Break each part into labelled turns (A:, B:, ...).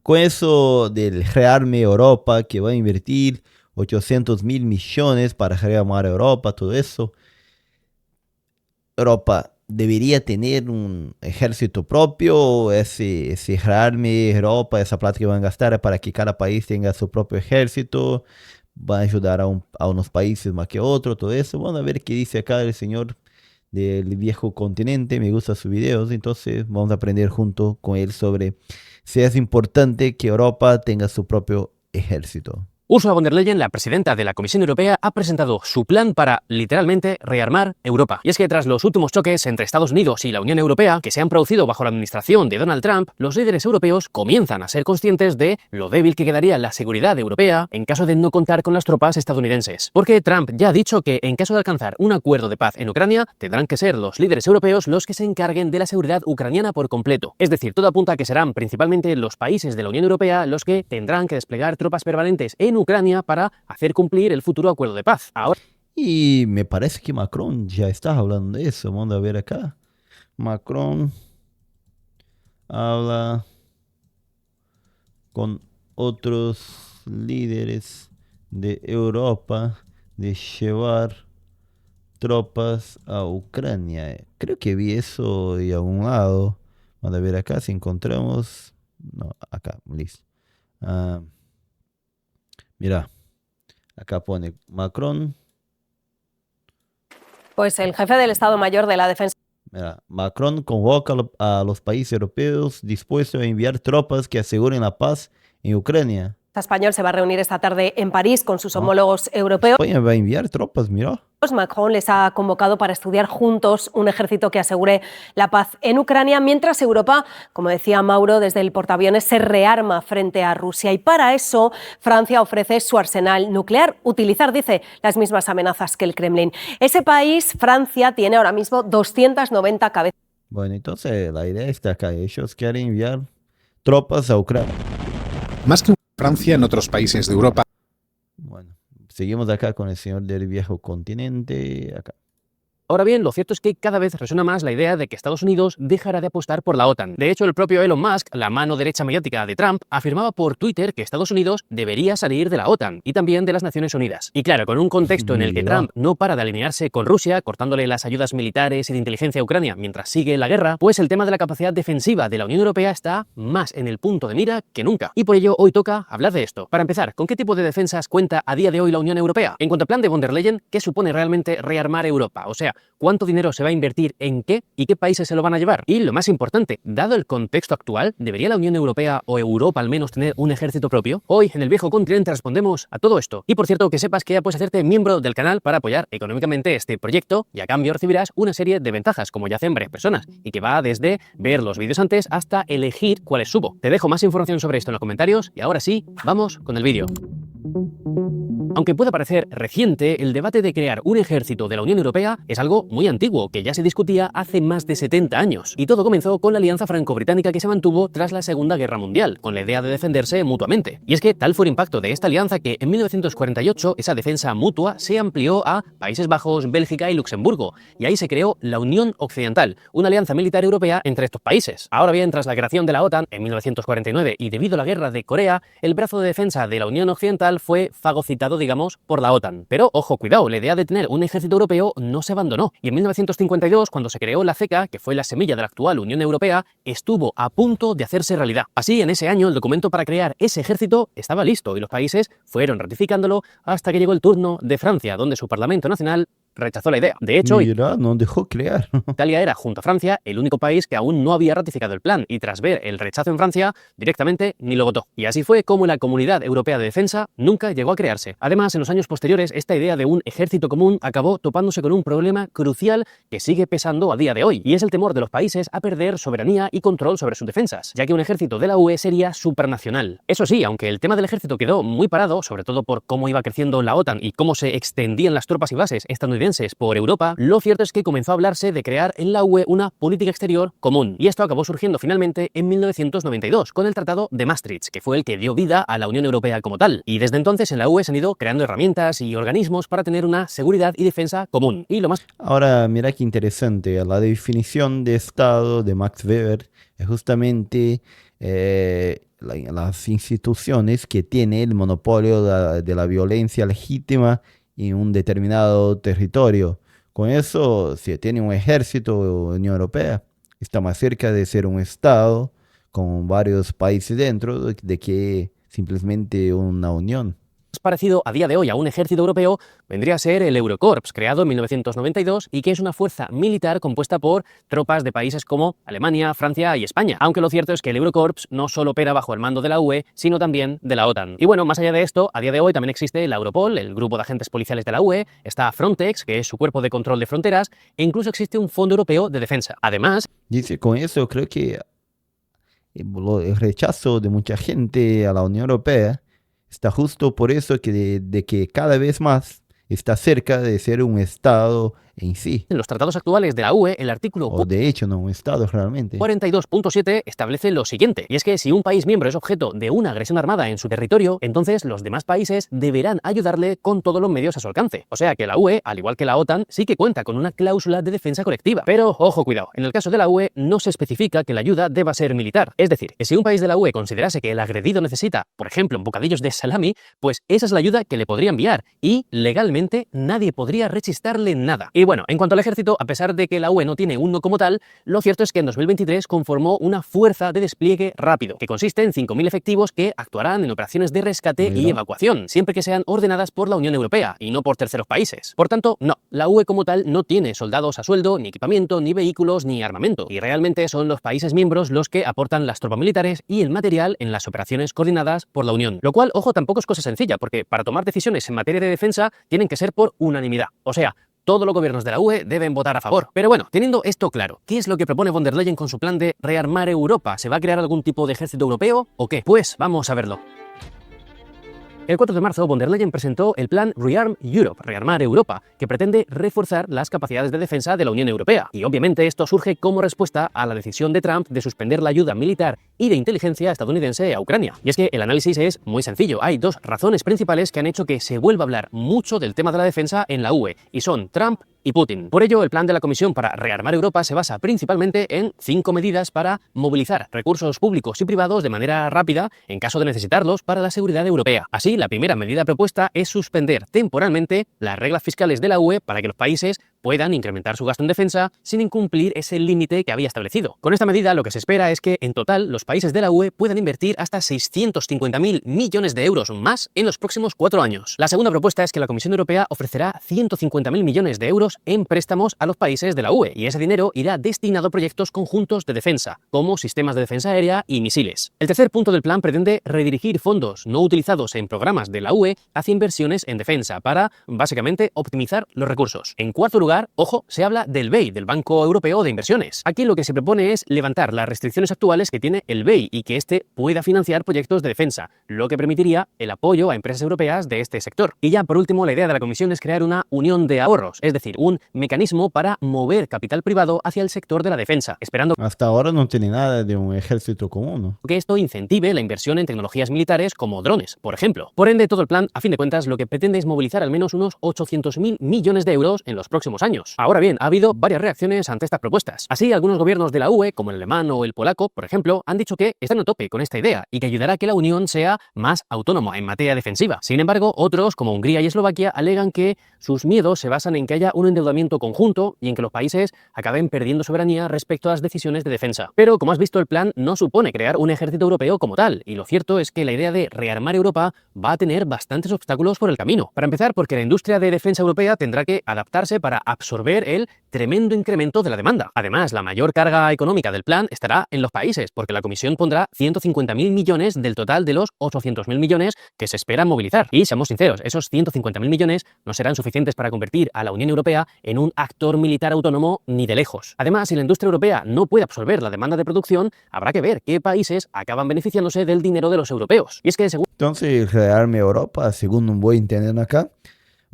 A: con eso del rearme Europa, que va a invertir 800.000 millones para rearmar Europa, todo eso, Europa debería tener un ejército propio, ese rearme Europa, esa plata que van a gastar es para que cada país tenga su propio ejército, va a ayudar a unos países más que otros, todo eso. Vamos a ver qué dice acá el señor del viejo continente, me gustan sus videos, entonces vamos a aprender junto con él sobre si es importante que Europa tenga su propio ejército.
B: Ursula von der Leyen, la presidenta de la Comisión Europea, ha presentado su plan para, literalmente, rearmar Europa. Y es que tras los últimos choques entre Estados Unidos y la Unión Europea, que se han producido bajo la administración de Donald Trump, los líderes europeos comienzan a ser conscientes de lo débil que quedaría la seguridad europea en caso de no contar con las tropas estadounidenses. Porque Trump ya ha dicho que en caso de alcanzar un acuerdo de paz en Ucrania, tendrán que ser los líderes europeos los que se encarguen de la seguridad ucraniana por completo. Es decir, todo apunta a que serán principalmente los países de la Unión Europea los que tendrán que desplegar tropas permanentes en Ucrania para hacer cumplir el futuro acuerdo de paz. Ahora...
A: Y me parece que Macron ya está hablando de eso. Vamos a ver acá. Macron habla con otros líderes de Europa de llevar tropas a Ucrania. Creo que vi eso de algún lado. Vamos a ver acá si encontramos. No, acá, listo. Mira, acá pone Macron.
C: Pues el jefe del Estado Mayor de la Defensa.
A: Mira, Macron convoca a los países europeos dispuestos a enviar tropas que aseguren la paz en Ucrania.
C: Español se va a reunir esta tarde en París con sus homólogos europeos.
A: España va a enviar tropas, mira.
C: Macron les ha convocado para estudiar juntos un ejército que asegure la paz en Ucrania, mientras Europa, como decía Mauro desde el portaaviones, se rearma frente a Rusia. Y para eso Francia ofrece su arsenal nuclear, utilizar, dice, las mismas amenazas que el Kremlin. Ese país, Francia, tiene ahora mismo 290 cabezas.
A: Bueno, entonces la idea está acá. Ellos quieren enviar tropas a Ucrania.
D: Más que Francia, en otros países de Europa.
A: Bueno, seguimos acá con el señor del viejo continente. Acá.
B: Ahora bien, lo cierto es que cada vez resuena más la idea de que Estados Unidos dejará de apostar por la OTAN. De hecho, el propio Elon Musk, la mano derecha mediática de Trump, afirmaba por Twitter que Estados Unidos debería salir de la OTAN y también de las Naciones Unidas. Y claro, con un contexto en el que Trump no para de alinearse con Rusia, cortándole las ayudas militares y de inteligencia a Ucrania mientras sigue la guerra, pues el tema de la capacidad defensiva de la Unión Europea está más en el punto de mira que nunca. Y por ello, hoy toca hablar de esto. Para empezar, ¿con qué tipo de defensas cuenta a día de hoy la Unión Europea? En cuanto al plan de von der Leyen, ¿qué supone realmente rearmar Europa? O sea, ¿cuánto dinero se va a invertir en qué y qué países se lo van a llevar? Y lo más importante, dado el contexto actual, ¿debería la Unión Europea o Europa al menos tener un ejército propio? Hoy, en el viejo continente, respondemos a todo esto. Y por cierto, que sepas que ya puedes hacerte miembro del canal para apoyar económicamente este proyecto y a cambio recibirás una serie de ventajas, como ya hacen varias personas, y que va desde ver los vídeos antes hasta elegir cuáles subo. Te dejo más información sobre esto en los comentarios y ahora sí, vamos con el vídeo. Aunque pueda parecer reciente, el debate de crear un ejército de la Unión Europea es algo muy antiguo, que ya se discutía hace más de 70 años. Y todo comenzó con la alianza franco-británica que se mantuvo tras la Segunda Guerra Mundial, con la idea de defenderse mutuamente. Y es que tal fue el impacto de esta alianza que en 1948 esa defensa mutua se amplió a Países Bajos, Bélgica y Luxemburgo, y ahí se creó la Unión Occidental, una alianza militar europea entre estos países. Ahora bien, tras la creación de la OTAN en 1949 y debido a la guerra de Corea, el brazo de defensa de la Unión Occidental fue fagocitado, digamos, por la OTAN. Pero, ojo, cuidado, la idea de tener un ejército europeo no se abandonó. Y en 1952, cuando se creó la CECA, que fue la semilla de la actual Unión Europea, estuvo a punto de hacerse realidad. Así, en ese año, el documento para crear ese ejército estaba listo y los países fueron ratificándolo hasta que llegó el turno de Francia, donde su Parlamento Nacional rechazó la idea. De hecho,
A: mira, no dejó crear.
B: Italia era, junto a Francia, el único país que aún no había ratificado el plan y tras ver el rechazo en Francia, directamente ni lo votó. Y así fue como la Comunidad Europea de Defensa nunca llegó a crearse. Además, en los años posteriores, esta idea de un ejército común acabó topándose con un problema crucial que sigue pesando a día de hoy, y es el temor de los países a perder soberanía y control sobre sus defensas, ya que un ejército de la UE sería supranacional. Eso sí, aunque el tema del ejército quedó muy parado, sobre todo por cómo iba creciendo la OTAN y cómo se extendían las tropas y bases estadounidenses por Europa, lo cierto es que comenzó a hablarse de crear en la UE una política exterior común. Y esto acabó surgiendo finalmente en 1992, con el Tratado de Maastricht, que fue el que dio vida a la Unión Europea como tal. Y desde entonces en la UE se han ido creando herramientas y organismos para tener una seguridad y defensa común. Y lo más...
A: Ahora, mira qué interesante, la definición de Estado de Max Weber es justamente las instituciones que tienen el monopolio de la violencia legítima en un determinado territorio. Con eso, si tiene un ejército, Unión Europea está más cerca de ser un Estado con varios países dentro de que simplemente una unión.
B: Más parecido a día de hoy a un ejército europeo vendría a ser el Eurocorps, creado en 1992 y que es una fuerza militar compuesta por tropas de países como Alemania, Francia y España. Aunque lo cierto es que el Eurocorps no solo opera bajo el mando de la UE, sino también de la OTAN. Y bueno, más allá de esto, a día de hoy también existe la Europol, el grupo de agentes policiales de la UE, está Frontex, que es su cuerpo de control de fronteras, e incluso existe un Fondo Europeo de Defensa. Además,
A: dice, con eso creo que el rechazo de mucha gente a la Unión Europea está justo por eso de que cada vez más está cerca de ser un Estado en sí.
B: en los tratados actuales de la UE, el artículo
A: O de hecho, no un Estado realmente.
B: 42.7 establece lo siguiente, y es que si un país miembro es objeto de una agresión armada en su territorio, entonces los demás países deberán ayudarle con todos los medios a su alcance. O sea que la UE, al igual que la OTAN, sí que cuenta con una cláusula de defensa colectiva. Pero, ojo, cuidado, en el caso de la UE no se especifica que la ayuda deba ser militar. Es decir, que si un país de la UE considerase que el agredido necesita, por ejemplo, bocadillos de salami, pues esa es la ayuda que le podría enviar, y legalmente nadie podría rechistarle nada. Y bueno, en cuanto al ejército, a pesar de que la UE no tiene uno como tal, lo cierto es que en 2023 conformó una fuerza de despliegue rápido, que consiste en 5.000 efectivos que actuarán en operaciones de rescate y evacuación, siempre que sean ordenadas por la Unión Europea y no por terceros países. Por tanto, no, la UE como tal no tiene soldados a sueldo, ni equipamiento, ni vehículos, ni armamento, y realmente son los países miembros los que aportan las tropas militares y el material en las operaciones coordinadas por la Unión. Lo cual, ojo, tampoco es cosa sencilla, porque para tomar decisiones en materia de defensa tienen que ser por unanimidad. O sea, todos los gobiernos de la UE deben votar a favor. Pero bueno, teniendo esto claro, ¿qué es lo que propone von der Leyen con su plan de rearmar Europa? ¿Se va a crear algún tipo de ejército europeo o qué? Pues vamos a verlo. El 4 de marzo, von der Leyen presentó el plan Rearm Europe, rearmar Europa, que pretende reforzar las capacidades de defensa de la Unión Europea. Y obviamente esto surge como respuesta a la decisión de Trump de suspender la ayuda militar y de inteligencia estadounidense a Ucrania. Y es que el análisis es muy sencillo. Hay dos razones principales que han hecho que se vuelva a hablar mucho del tema de la defensa en la UE, y son Trump y Putin. Por ello, el plan de la Comisión para rearmar Europa se basa principalmente en 5 medidas para movilizar recursos públicos y privados de manera rápida en caso de necesitarlos para la seguridad europea. Así, la primera medida propuesta es suspender temporalmente las reglas fiscales de la UE para que los países puedan incrementar su gasto en defensa sin incumplir ese límite que había establecido. Con esta medida lo que se espera es que en total los países de la UE puedan invertir hasta 650.000 millones de euros más en los próximos 4 años. La segunda propuesta es que la Comisión Europea ofrecerá 150.000 millones de euros en préstamos a los países de la UE, y ese dinero irá destinado a proyectos conjuntos de defensa, como sistemas de defensa aérea y misiles. El tercer punto del plan pretende redirigir fondos no utilizados en programas de la UE hacia inversiones en defensa para, básicamente, optimizar los recursos. En cuarto lugar, ojo, se habla del BEI, del Banco Europeo de Inversiones. Aquí lo que se propone es levantar las restricciones actuales que tiene el BEI y que éste pueda financiar proyectos de defensa, lo que permitiría el apoyo a empresas europeas de este sector. Y ya por último, la idea de la Comisión es crear una unión de ahorros, es decir, un mecanismo para mover capital privado hacia el sector de la defensa, esperando
A: Hasta ahora no tiene nada de un ejército común, ¿no?
B: que esto incentive la inversión en tecnologías militares como drones, por ejemplo. Por ende, todo el plan, a fin de cuentas, lo que pretende es movilizar al menos unos 800.000 millones de euros en los próximos años. Ahora bien, ha habido varias reacciones ante estas propuestas. Así, algunos gobiernos de la UE, como el alemán o el polaco, por ejemplo, han dicho que están a tope con esta idea y que ayudará a que la Unión sea más autónoma en materia defensiva. Sin embargo, otros, como Hungría y Eslovaquia, alegan que sus miedos se basan en que haya un endeudamiento conjunto y en que los países acaben perdiendo soberanía respecto a las decisiones de defensa. Pero, como has visto, el plan no supone crear un ejército europeo como tal, y lo cierto es que la idea de rearmar Europa va a tener bastantes obstáculos por el camino. Para empezar, porque la industria de defensa europea tendrá que adaptarse para absorber el tremendo incremento de la demanda. Además, la mayor carga económica del plan estará en los países, porque la Comisión pondrá 150.000 millones del total de los 800.000 millones que se esperan movilizar. Y seamos sinceros, esos 150.000 millones no serán suficientes para convertir a la Unión Europea en un actor militar autónomo ni de lejos. Además, si la industria europea no puede absorber la demanda de producción, habrá que ver qué países acaban beneficiándose del dinero de los europeos. Y es que, según
A: Entonces, rearme Europa, según voy entendiendo acá,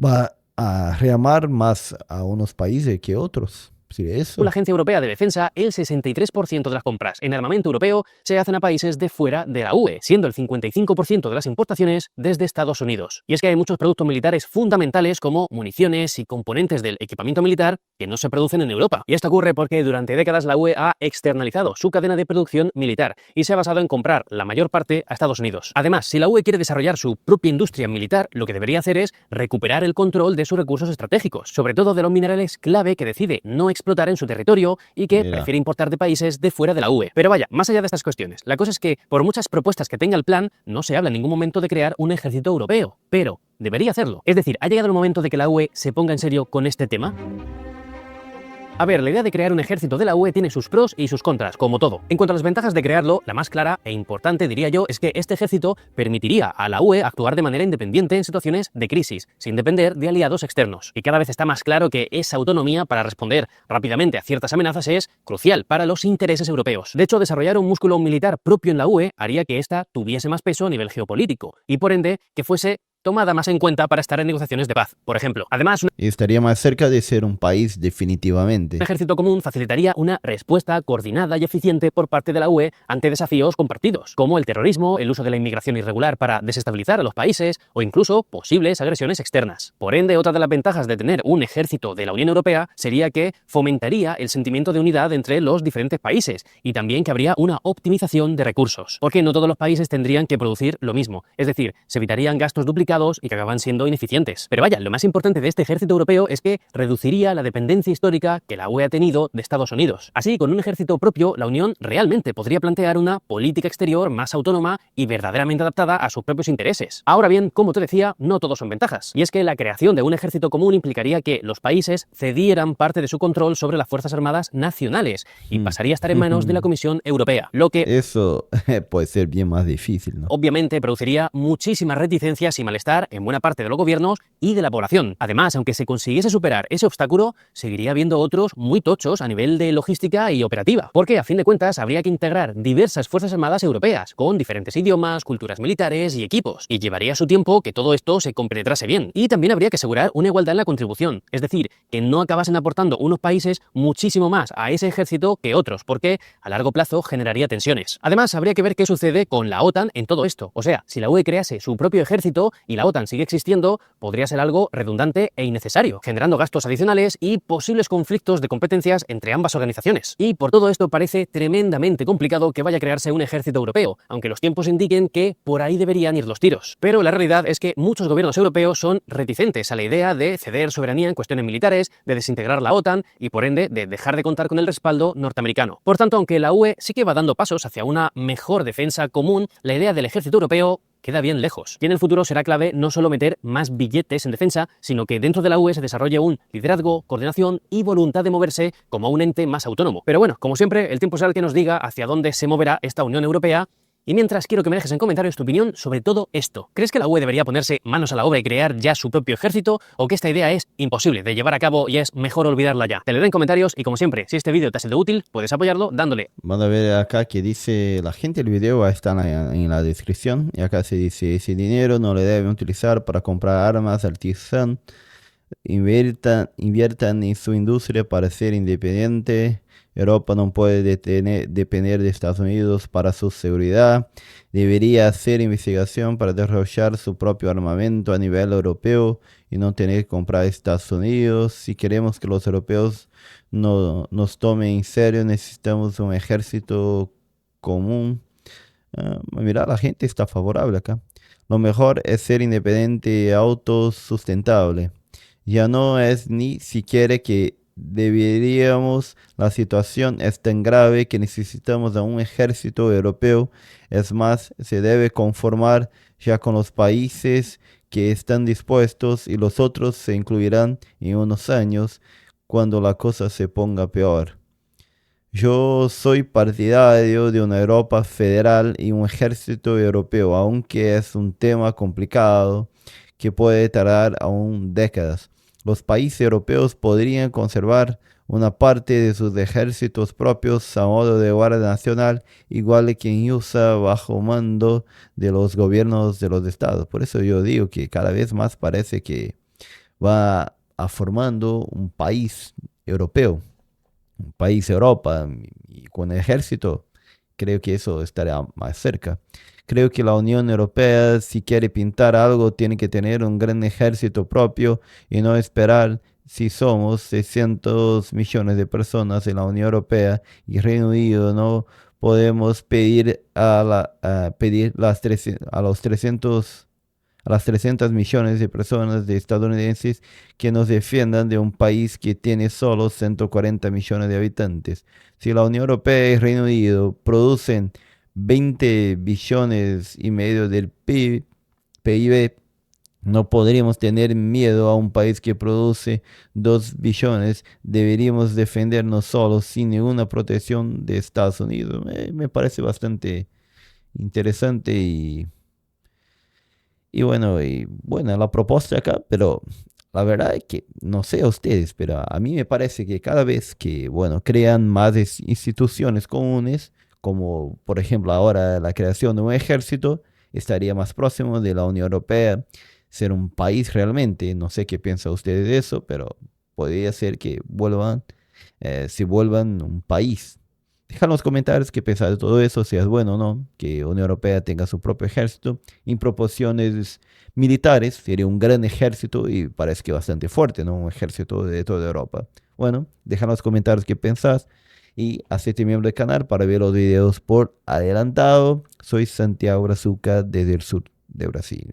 A: va a rearmar más a unos países que otros. ¿Sí eso?
B: Según la Agencia Europea de Defensa, el 63% de las compras en armamento europeo se hacen a países de fuera de la UE, siendo el 55% de las importaciones desde Estados Unidos. Y es que hay muchos productos militares fundamentales como municiones y componentes del equipamiento militar que no se producen en Europa. Y esto ocurre porque durante décadas la UE ha externalizado su cadena de producción militar y se ha basado en comprar la mayor parte a Estados Unidos. Además, si la UE quiere desarrollar su propia industria militar, lo que debería hacer es recuperar el control de sus recursos estratégicos, sobre todo de los minerales clave que decide no explotar en su territorio y que prefiere importar de países de fuera de la UE. Pero vaya, más allá de estas cuestiones, la cosa es que por muchas propuestas que tenga el plan, no se habla en ningún momento de crear un ejército europeo, pero debería hacerlo. Es decir, ¿ha llegado el momento de que la UE se ponga en serio con este tema? A ver, la idea de crear un ejército de la UE tiene sus pros y sus contras, como todo. En cuanto a las ventajas de crearlo, la más clara e importante, diría yo, es que este ejército permitiría a la UE actuar de manera independiente en situaciones de crisis, sin depender de aliados externos. Y cada vez está más claro que esa autonomía para responder rápidamente a ciertas amenazas es crucial para los intereses europeos. De hecho, desarrollar un músculo militar propio en la UE haría que ésta tuviese más peso a nivel geopolítico y, por ende, que fuese tomada más en cuenta para estar en negociaciones de paz, por ejemplo. Además,
A: Y estaría más cerca de ser un país definitivamente.
B: un ejército común facilitaría una respuesta coordinada y eficiente por parte de la UE ante desafíos compartidos, como el terrorismo, el uso de la inmigración irregular para desestabilizar a los países o incluso posibles agresiones externas. Por ende, otra de las ventajas de tener un ejército de la Unión Europea sería que fomentaría el sentimiento de unidad entre los diferentes países y también que habría una optimización de recursos, porque no todos los países tendrían que producir lo mismo, es decir, se evitarían gastos duplicados y que acaban siendo ineficientes. Pero vaya, lo más importante de este ejército europeo es que reduciría la dependencia histórica que la UE ha tenido de Estados Unidos. Así, con un ejército propio, la Unión realmente podría plantear una política exterior más autónoma y verdaderamente adaptada a sus propios intereses. Ahora bien, como te decía, no todos son ventajas. Y es que la creación de un ejército común implicaría que los países cedieran parte de su control sobre las Fuerzas Armadas nacionales y pasaría a estar en manos de la Comisión Europea, lo que
A: Eso puede ser bien más difícil, ¿no?
B: obviamente produciría muchísimas reticencias y malestar en buena parte de los gobiernos y de la población. Además, aunque se consiguiese superar ese obstáculo, seguiría habiendo otros muy tochos a nivel de logística y operativa, porque a fin de cuentas habría que integrar diversas fuerzas armadas europeas con diferentes idiomas, culturas militares y equipos, y llevaría su tiempo que todo esto se compenetrase bien. Y también habría que asegurar una igualdad en la contribución, es decir, que no acabasen aportando unos países muchísimo más a ese ejército que otros, porque a largo plazo generaría tensiones. Además, habría que ver qué sucede con la OTAN en todo esto. O sea, si la UE crease su propio ejército y la OTAN sigue existiendo, podría ser algo redundante e innecesario, generando gastos adicionales y posibles conflictos de competencias entre ambas organizaciones. Y por todo esto parece tremendamente complicado que vaya a crearse un ejército europeo, aunque los tiempos indiquen que por ahí deberían ir los tiros. Pero la realidad es que muchos gobiernos europeos son reticentes a la idea de ceder soberanía en cuestiones militares, de desintegrar la OTAN y por ende de dejar de contar con el respaldo norteamericano. Por tanto, aunque la UE sí que va dando pasos hacia una mejor defensa común, la idea del ejército europeo queda bien lejos. Y en el futuro será clave no solo meter más billetes en defensa, sino que dentro de la UE se desarrolle un liderazgo, coordinación y voluntad de moverse como un ente más autónomo. Pero bueno, como siempre, el tiempo será el que nos diga hacia dónde se moverá esta Unión Europea. Y mientras, quiero que me dejes en comentarios tu opinión sobre todo esto. ¿Crees que la UE debería ponerse manos a la obra y crear ya su propio ejército? ¿O que esta idea es imposible de llevar a cabo y es mejor olvidarla ya? Te lo doy en comentarios y como siempre, si este vídeo te ha sido útil, puedes apoyarlo dándole.
A: Van a ver acá que dice la gente, el video va a estar en la descripción. Y acá se dice, ese dinero no le deben utilizar para comprar armas artesan. Inviertan en su industria para ser independiente. Europa no puede depender de Estados Unidos para su seguridad. Debería hacer investigación para desarrollar su propio armamento a nivel europeo y no tener que comprar a Estados Unidos. Si queremos que los europeos no nos tomen en serio, necesitamos un ejército común. Mira, la gente está favorable acá. Lo mejor es ser independiente y autosustentable. Ya no es ni siquiera que deberíamos, la situación es tan grave que necesitamos a un ejército europeo. Es más, se debe conformar ya con los países que están dispuestos y los otros se incluirán en unos años cuando la cosa se ponga peor. Yo soy partidario de una Europa federal y un ejército europeo, aunque es un tema complicado que puede tardar aún décadas. Los países europeos podrían conservar una parte de sus ejércitos propios a modo de guardia nacional, igual que en USA bajo mando de los gobiernos de los estados. Por eso yo digo que cada vez más parece que va a formando un país europeo. un país Europa y con ejército, creo que eso estaría más cerca. Creo que la Unión Europea, si quiere pintar algo, tiene que tener un gran ejército propio y no esperar. Si somos 600 millones de personas en la Unión Europea y Reino Unido, no podemos pedir pedir a los 300 a las 300 millones de personas de estadounidenses que nos defiendan de un país que tiene solo 140 millones de habitantes. Si la Unión Europea y Reino Unido producen 20 billones y medio del PIB, no podríamos tener miedo a un país que produce 2 billones. Deberíamos defendernos solos sin ninguna protección de Estados Unidos. Me parece bastante interesante y bueno, buena la propuesta acá, pero la verdad es que no sé a ustedes, pero a mí me parece que cada vez que, bueno, crean más instituciones comunes, como por ejemplo ahora la creación de un ejército, estaría más próximo de la Unión Europea, ser un país realmente. No sé qué piensa ustedes de eso, pero podría ser que se vuelvan un país. Deja en los comentarios qué piensas de todo eso, si es bueno o no, que Unión Europea tenga su propio ejército. En proporciones militares, sería un gran ejército y parece que bastante fuerte, ¿no? Un ejército de toda Europa. Bueno, deja en los comentarios qué pensás y hacete miembro del canal para ver los videos por adelantado. Soy Santiago Brazuca desde el sur de Brasil.